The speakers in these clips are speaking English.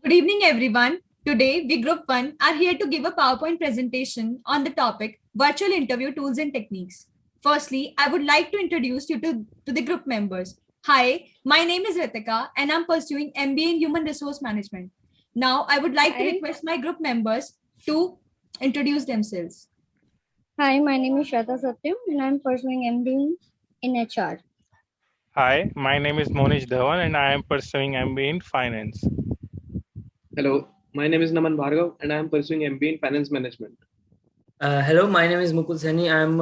Good evening, everyone. Today, we Group 1 are here to give a PowerPoint presentation on the topic Virtual Interview Tools and Techniques. Firstly, I would like to introduce you to the group members. Hi, my name is Ritika and I'm pursuing MBA in Human Resource Management. Now, I would like to request my group members to introduce themselves. Hi, my name is Shweta Satyam and I'm pursuing MBA in HR. Hi, my name is Monish Dhawan and I am pursuing MBA in Finance. Hello, my name is Naman Bhargav and I am pursuing MBA in Finance Management. Hello, my name is Mukul Sani. I am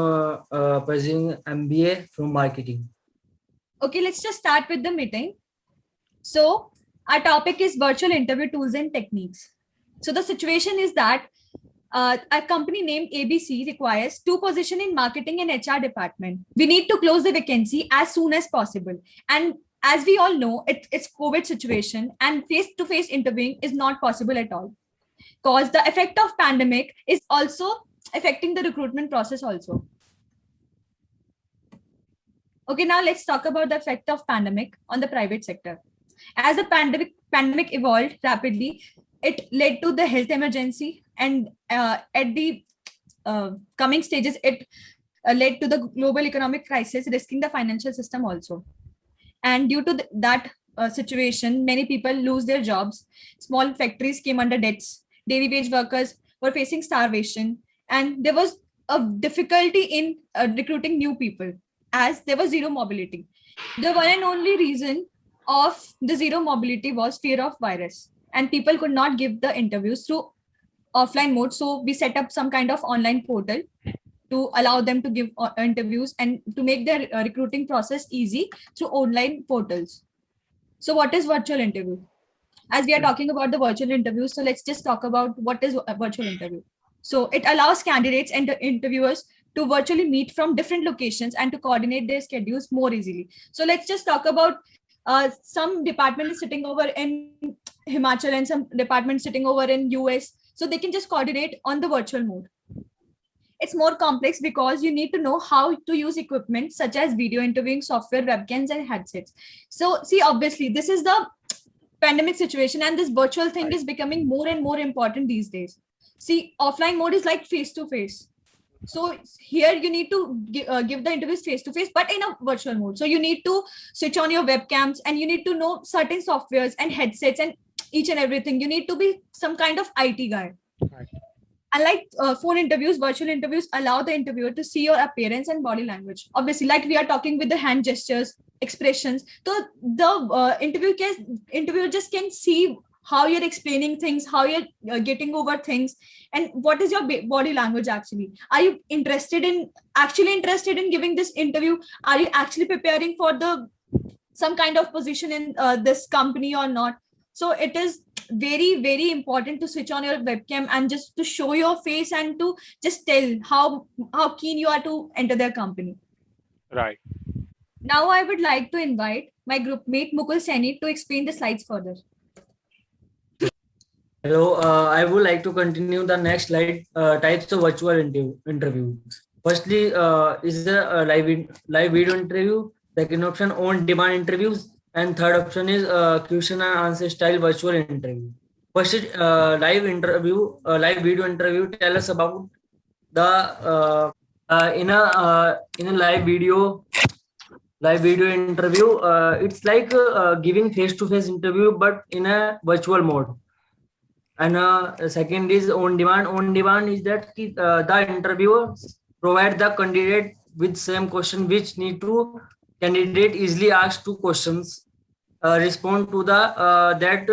pursuing MBA from Marketing. Okay, let's just start with the meeting. So, our topic is Virtual Interview Tools and Techniques. So, the situation is that a company named ABC requires 2 positions in marketing and HR department. We need to close the vacancy as soon as possible. And as we all know, it's COVID situation and face-to-face interviewing is not possible at all. Because the effect of pandemic is also affecting the recruitment process also. Okay, now let's talk about the effect of pandemic on the private sector. As the pandemic evolved rapidly, it led to the health emergency, and at the coming stages, it led to the global economic crisis, risking the financial system also. And due to that situation, many people lose their jobs. Small factories came under debts. Daily wage workers were facing starvation, and there was a difficulty in recruiting new people as there was zero mobility. The one and only reason of the zero mobility was fear of virus, and people could not give the interviews through offline mode. So we set up some kind of online portal to allow them to give interviews and to make their recruiting process easy through online portals. So what is virtual interview? As we are talking about the virtual interview, so let's just talk about what is a virtual interview. So it allows candidates and interviewers to virtually meet from different locations and to coordinate their schedules more easily. So let's just talk about some department is sitting over in Himachal and some department sitting over in US. So they can just coordinate on the virtual mode. It's more complex because you need to know how to use equipment such as video interviewing software, webcams, and headsets. So see, obviously, this is the pandemic situation and this virtual thing is becoming more and more important these days. See, offline mode is like face to face. So here you need to give the interviews face to face, but in a virtual mode. So you need to switch on your webcams and you need to know certain softwares and headsets and each and everything. You need to be some kind of IT guy. Right. Unlike phone interviews, virtual interviews allow the interviewer to see your appearance and body language. Obviously, like we are talking with the hand gestures, expressions. So the interviewer just can see how you're explaining things, how you're getting over things, and what is your body language actually. Are you actually interested in giving this interview? Are you actually preparing for the some kind of position in this company or not? So it is very, very important to switch on your webcam and just to show your face and to just tell how keen you are to enter their company. Right. Now I would like to invite my group mate Mukul Sani to explain the slides further. Hello, I would like to continue the next slide, types of virtual interviews. Firstly, is the live video interview. Second option, on-demand interviews. And third option is question and answer style virtual interview. First is live video interview. Tell us about the in a live video interview. It's like giving face-to-face interview, but in a virtual mode. And second is on demand. On demand is that the interviewer provide the candidate with same question which need to candidate easily ask 2 questions, respond to the that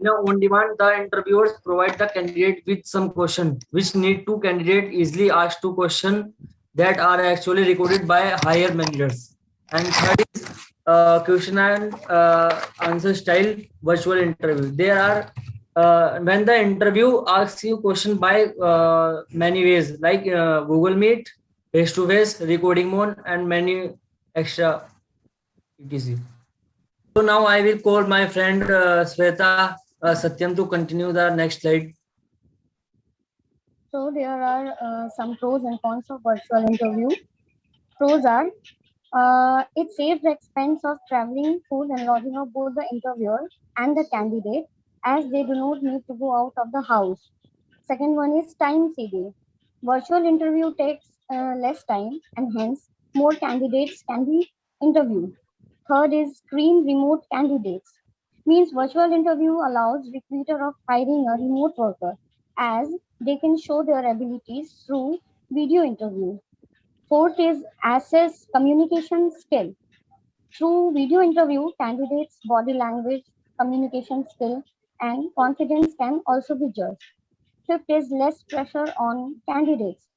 on demand the interviewers provide the candidate with some question which need to candidate easily ask 2 question that are actually recorded by higher managers. And third is question and answer style virtual interview. There are when the interview asks you question by many ways like Google Meet, face to face, recording mode, and many extra etc. So now I will call my friend Sweta Satyam to continue the next slide. So there are some pros and cons of virtual interview. Pros are It saves the expense of traveling, food, and lodging of both the interviewer and the candidate, as they do not need to go out of the house. Second one is time saving. Virtual interview takes less time, and hence more candidates can be interviewed. Third is screen remote candidates. Means virtual interview allows recruiter of hiring a remote worker, as they can show their abilities through video interview. Fourth is assess communication skill. Through video interview, candidates' body language, communication skill, and confidence can also be judged. Fifth is less pressure on candidates.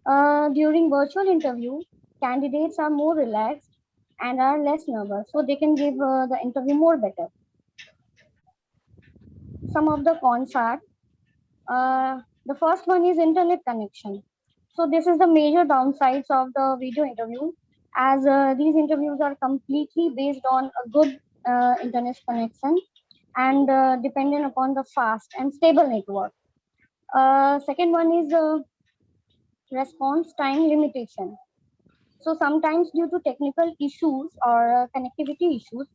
During virtual interview, candidates are more relaxed and are less nervous, so they can give the interview more better. Some of the cons are the first one is internet connection. So this is the major downsides of the video interview, as these interviews are completely based on a good internet connection and dependent upon the fast and stable network. Second one is response time limitation. So sometimes due to technical issues or connectivity issues,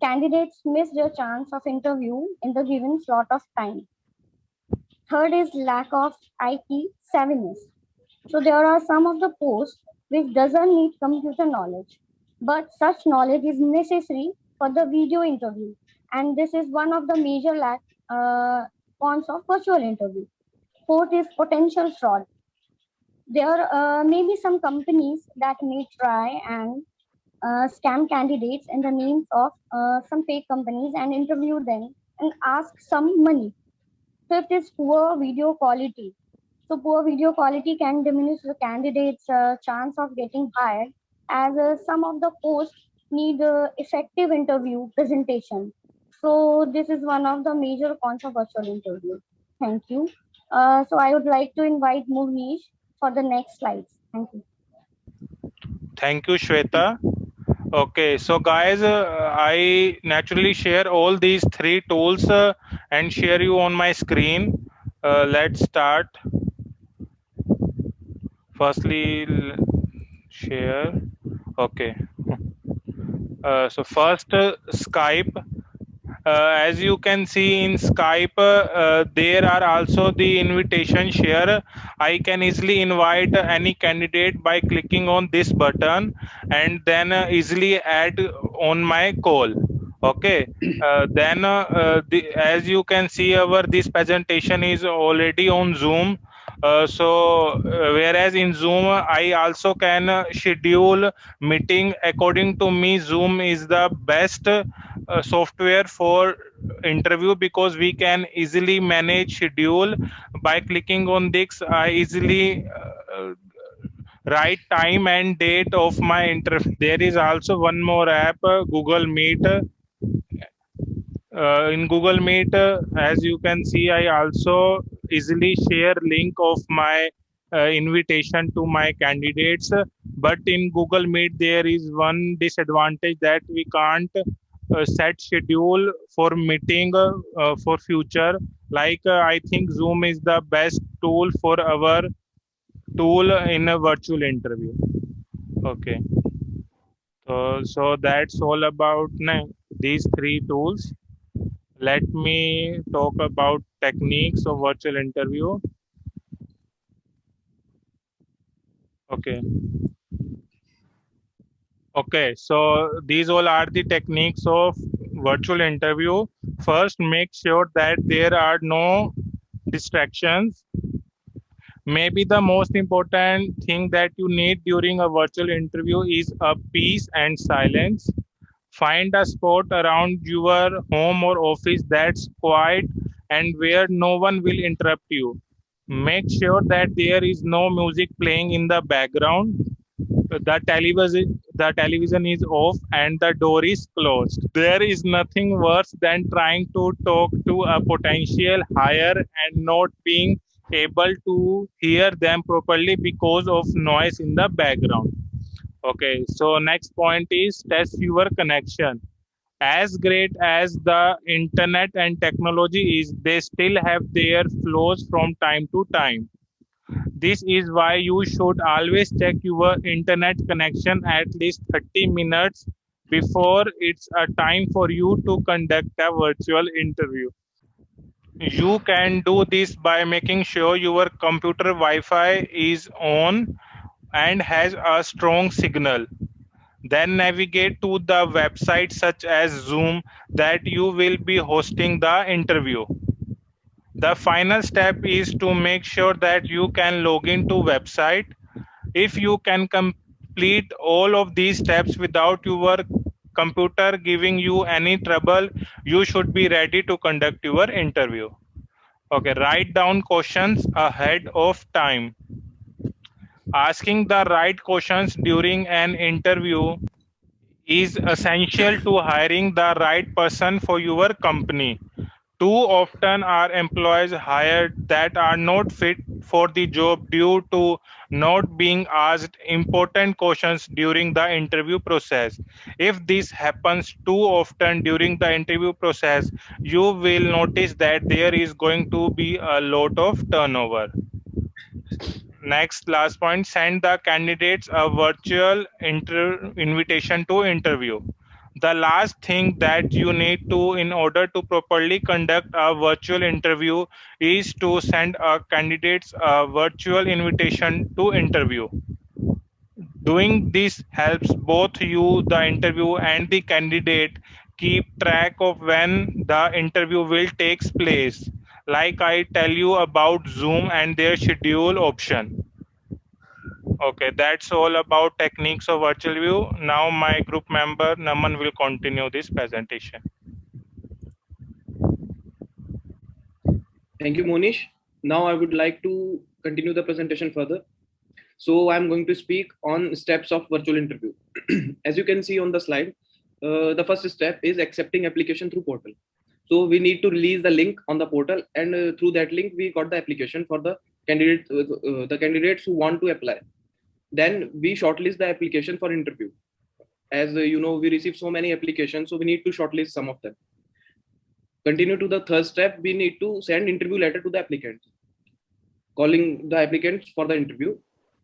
candidates miss their chance of interview in the given slot of time. Third is lack of IT savviness. So there are some of the posts which doesn't need computer knowledge, but such knowledge is necessary for the video interview. And this is one of the major cons of virtual interview. Fourth is potential fraud. There may be some companies that may try and scam candidates in the names of some fake companies and interview them and ask some money. Fifth is poor video quality. So poor video quality can diminish the candidate's chance of getting hired, as some of the posts need effective interview presentation. So this is one of the major cons of virtual interview. Thank you. So I would like to invite Mohnish for the next slides. Thank you. Thank you, Shweta. Okay, so guys, I naturally share all these three tools and share you on my screen. Let's start. Firstly, share. Okay. So first, Skype. As you can see in Skype, there are also the invitation share. I can easily invite any candidate by clicking on this button and then easily add on my call. Okay, then as you can see, this presentation is already on Zoom. Whereas in Zoom, I also can schedule meeting. According to me, Zoom is the best software for interview, because we can easily manage schedule by clicking on this. I easily write time and date of my interview. There is also one more app, Google Meet. In Google Meet, as you can see, I also easily share link of my invitation to my candidates. But in Google Meet, there is one disadvantage, that we can't set schedule for meeting for future. Like I think Zoom is the best tool for our tool in a virtual interview. Okay. So that's all about these three tools. Let me talk about techniques of virtual interview. Okay. Okay, so these all are the techniques of virtual interview. First, make sure that there are no distractions. Maybe the most important thing that you need during a virtual interview is a peace and silence. Find a spot around your home or office that's quiet and where no one will interrupt you. Make sure that there is no music playing in the background. The television is off and the door is closed. There is nothing worse than trying to talk to a potential hire and not being able to hear them properly because of noise in the background. Okay, so next point is test your connection. As great as the internet and technology is, they still have their flaws from time to time. This is why you should always check your internet connection at least 30 minutes before it's a time for you to conduct a virtual interview. You can do this by making sure your computer Wi-Fi is on and has a strong signal. Then navigate to the website such as Zoom that you will be hosting the interview. The final step is to make sure that you can log into website. If you can complete all of these steps without your computer giving you any trouble, you should be ready to conduct your interview. Okay, write down questions ahead of time. Asking the right questions during an interview is essential to hiring the right person for your company. Too often are employees hired that are not fit for the job due to not being asked important questions during the interview process. If this happens too often during the interview process, you will notice that there is going to be a lot of turnover. Next, last point, send the candidates a virtual invitation to interview. The last thing that you need to in order to properly conduct a virtual interview is to send a candidates a virtual invitation to interview. Doing this helps both you, the interview, and the candidate keep track of when the interview will take place. Like I tell you about Zoom and their schedule option. Okay, that's all about techniques of virtual view. Now my group member Naman will continue this presentation. Thank you, Monish. Now I would like to continue the presentation further. So I'm going to speak on steps of virtual interview. As you can see on the slide, the first step is accepting application through portal. So we need to release the link on the portal, and through that link we got the application for the candidates who want to apply. Then we shortlist the application for interview. As you know, we receive so many applications, so we need to shortlist some of them. Continue to the third step, we need to send interview letter to the applicant, calling the applicants for the interview.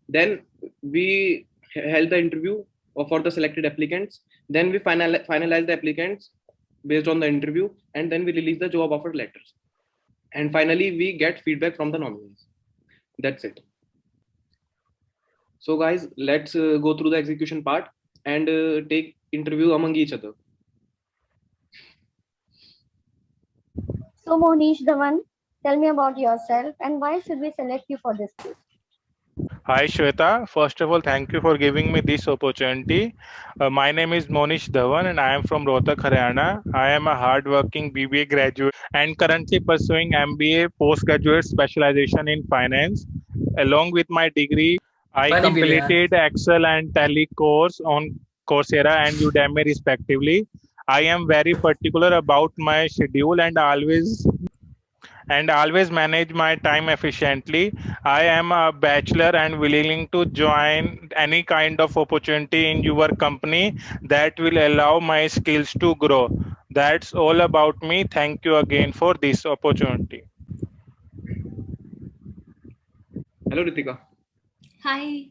Then we held the interview for the selected applicants. Then we finalize the applicants based on the interview, and then we release the job offer letters. And finally, we get feedback from the nominees. That's it. So guys, let's go through the execution part and take interview among each other. So Monish, Dhawan, tell me about yourself and why should we select you for this post? Hi Shweta, first of all, thank you for giving me this opportunity. My name is Monish Dhawan and I am from Rohtak, Haryana. I am a hardworking BBA graduate and currently pursuing MBA postgraduate specialization in finance. Along with my degree, I completed Excel and Tally course on Coursera and Udemy respectively. I am very particular about my schedule and always manage my time efficiently. I am a bachelor and willing to join any kind of opportunity in your company that will allow my skills to grow. That's all about me. Thank you again for this opportunity. Hello, Ritika. Hi.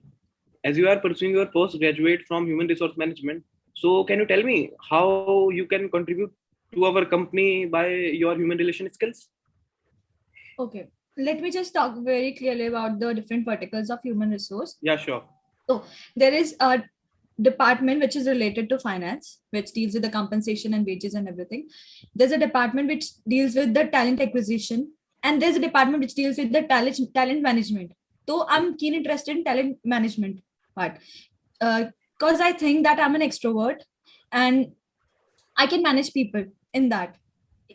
As you are pursuing your postgraduate from human resource management, so can you tell me how you can contribute to our company by your human relation skills? Okay, let me just talk very clearly about the different verticals of human resource. Yeah, sure. So there is a department which is related to finance, which deals with the compensation and wages and everything. There's a department which deals with the talent acquisition, and there's a department which deals with the talent management. So I'm keen interested in talent management part because I think that I'm an extrovert and I can manage people in that.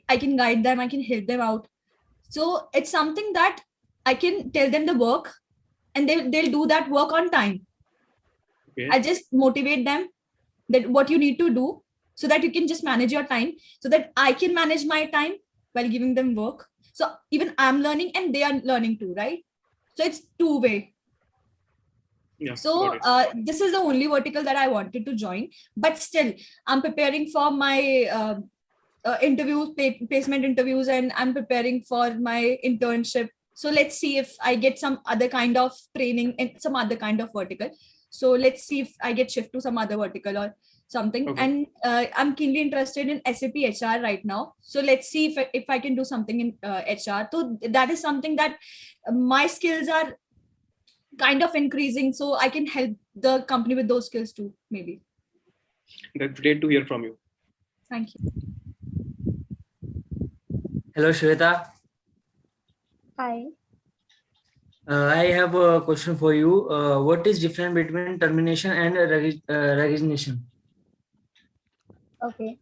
I can guide them, I can help them out. So it's something that I can tell them the work and they'll do that work on time. Okay. I just motivate them that what you need to do so that you can just manage your time so that I can manage my time while giving them work. So even I'm learning and they are learning too, right? So it's two-way. Yeah, so this is the only vertical that I wanted to join, but still I'm preparing for my interviews, placement interviews, and I'm preparing for my internship So let's see if I get some other kind of training in some other kind of vertical. So let's see if I get shift to some other vertical or something. Okay. And I'm keenly interested in SAP HR right now. So let's see if I can do something in HR. So that is something that my skills are kind of increasing, so I can help the company with those skills too, maybe. That's great to hear from you. Thank you. Hello, Shweta. Hi. I have a question for you. What is difference between termination and resignation? Okay.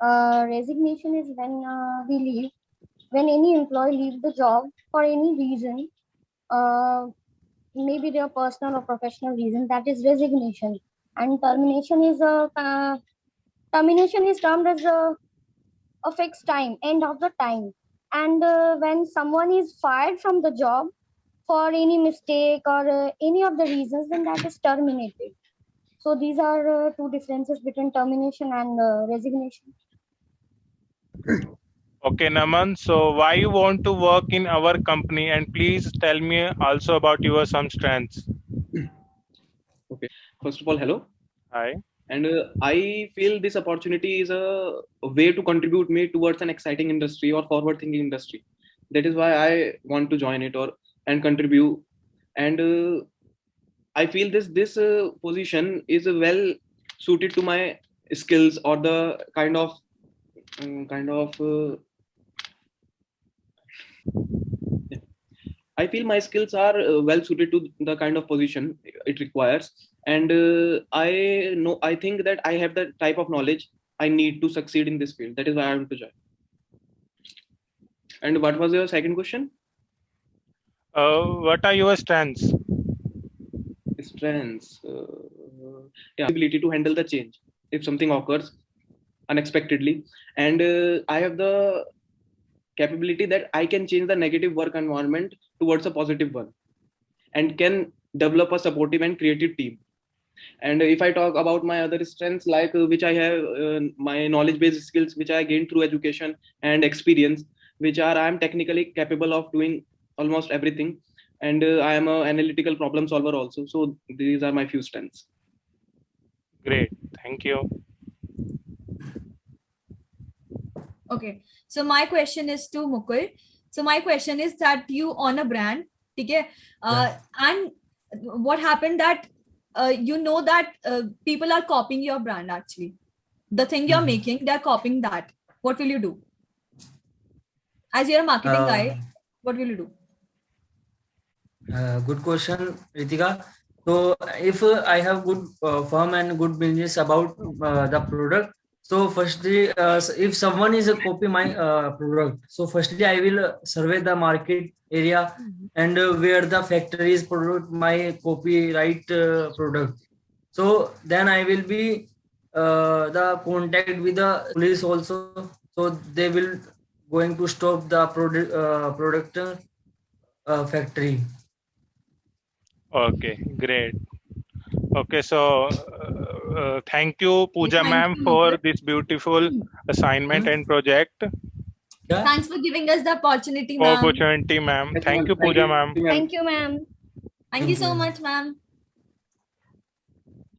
Resignation is when when any employee leaves the job for any reason, maybe their personal or professional reason. That is resignation. And termination is termed as a fixed time, end of the time. And when someone is fired from the job for any mistake or any of the reasons, then that is terminated. So these are two differences between termination and resignation. Okay, Naman. So why you want to work in our company, and please tell me also about your some strengths. First of all, hello. Hi. And I feel this opportunity is a way to contribute me towards an exciting industry or forward-thinking industry. That is why I want to join it and contribute. And I feel this position is well suited to my skills or the kind of I feel my skills are well suited to the kind of position it requires, and I think that I have the type of knowledge I need to succeed in this field. That is why I want to join. And what was your second question? What are your strengths? Strengths, ability to handle the change if something occurs unexpectedly, and I have the capability that I can change the negative work environment towards a positive one, and can develop a supportive and creative team. And if I talk about my other strengths, like which I have, my knowledge-based skills, which I gained through education and experience, which are I am technically capable of doing almost everything, and I am an analytical problem solver also. So these are my few strengths. Great. Thank you. Okay. So my question is to Mukul. So my question is that you own a brand, okay? And what happened that you know that people are copying your brand actually. The thing you're making, they're copying that. What will you do? As you're a marketing guy, what will you do? Good question, Ritika. So if I have good firm and good business about the product, so firstly, if someone is a copy my product, so firstly I will survey the market area and where the factories produce my copyright product. So then I will be the contact with the police also. So they will going to stop the product factory. Okay, great. Okay, so thank you, Pooja Thank ma'am, you, for Mukul. this beautiful assignment and project. Yeah. Thanks for giving us the opportunity, ma'am. Opportunity, ma'am. Thank you, Pooja ma'am. Thank you, ma'am. Thank you so much, ma'am.